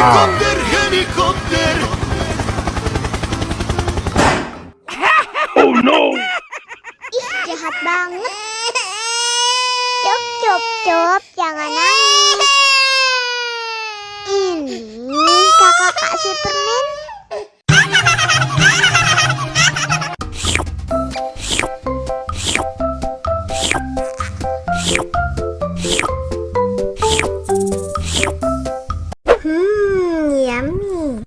Helikopter, helikopter. Oh no! Ih, jahat banget. Cop, cop, cop, jangan nangis. Ini kakak kasih permen. Yummy.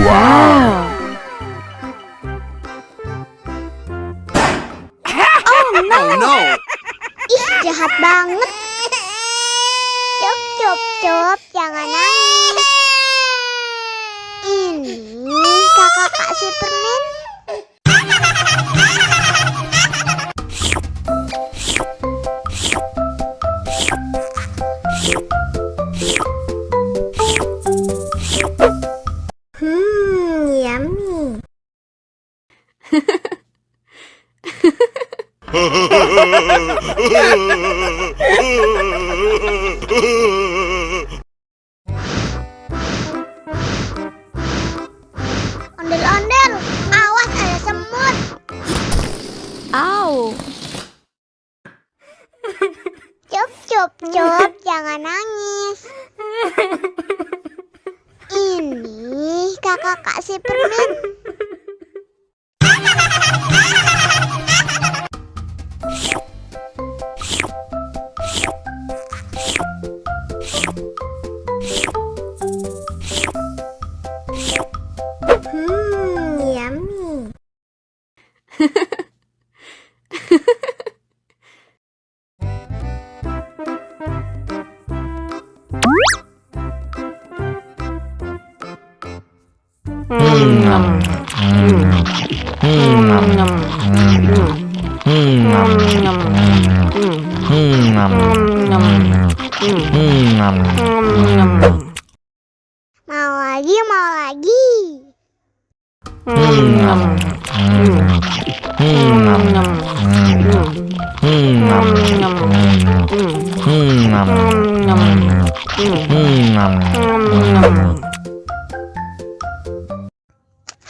Wow! Oh no. Ih, jahat banget. Cop, cop, cop, jangan nangis. Ini kakak kasih permen. Yummy. Ondel-ondel, awas ada semut. Au. Cop, cop, cop, jangan nangis. Ini kakak kasih permen. Yummy. Mau lagi, mau lagi.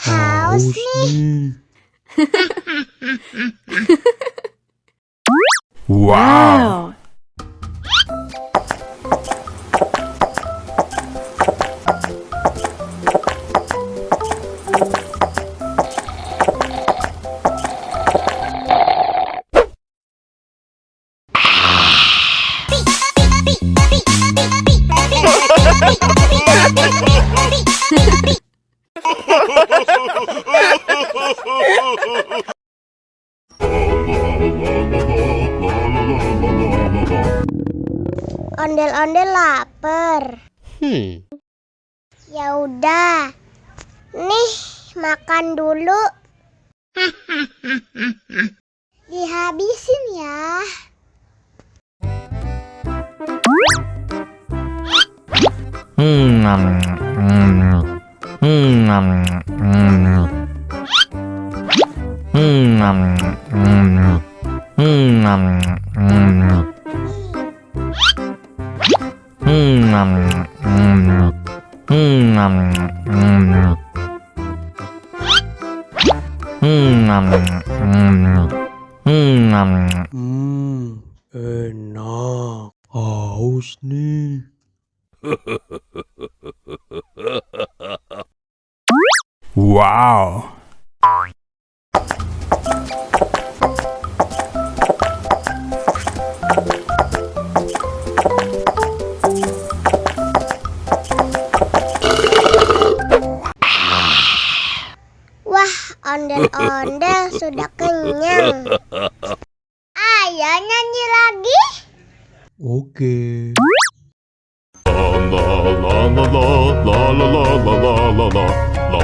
Haus nih. Wow! Ondel-ondel lapar. Ya udah. Nih, makan dulu. Dihabisin ya. Enak. Haus nih. Wow! Wah, ondel-ondel sudah kenyang. Ayo nyanyi lagi. Oke. La la la la la la la la la la la la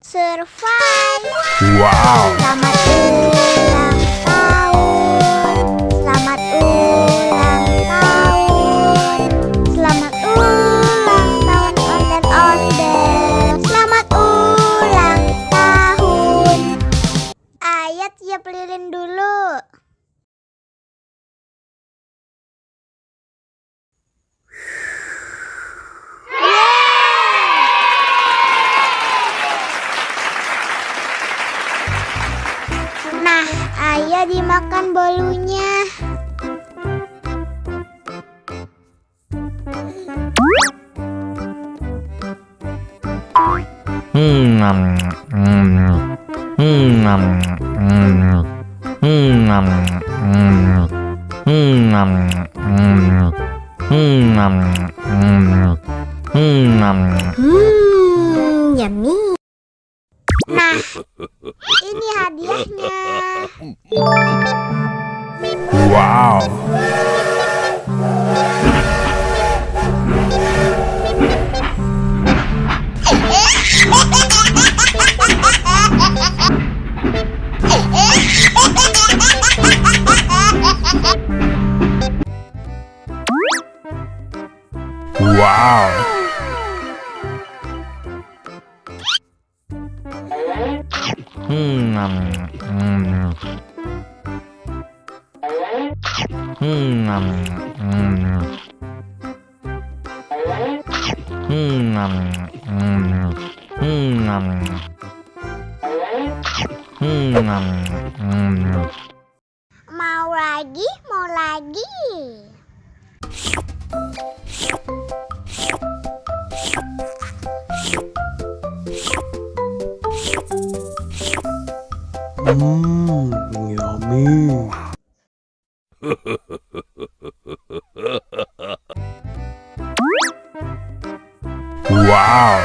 Survive. Wow. Selamat ulang tahun. Selamat ulang tahun. Selamat ulang tahun ondel-ondel. Selamat ulang tahun. Ayah tiup lilin dulu. Nah, ayah dimakan bolunya. Yummy. Nah, ini hadiahnya. Wow. Wow. Mau lagi, mau lagi. Yummy. Wow.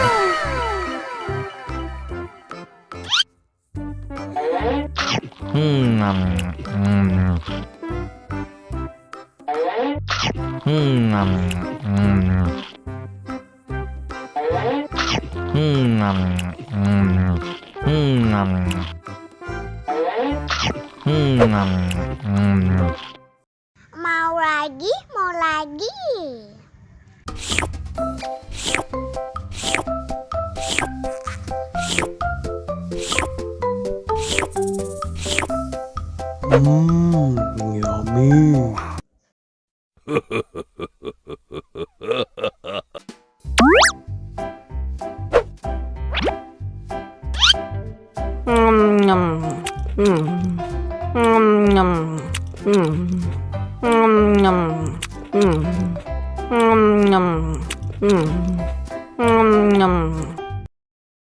Mau lagi, mau lagi. Yummy.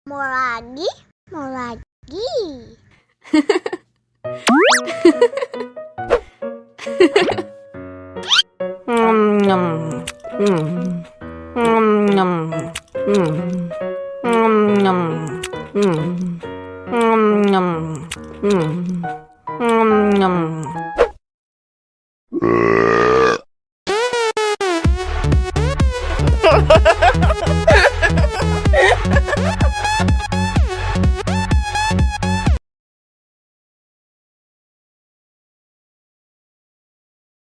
Mau lagi, mau lagi.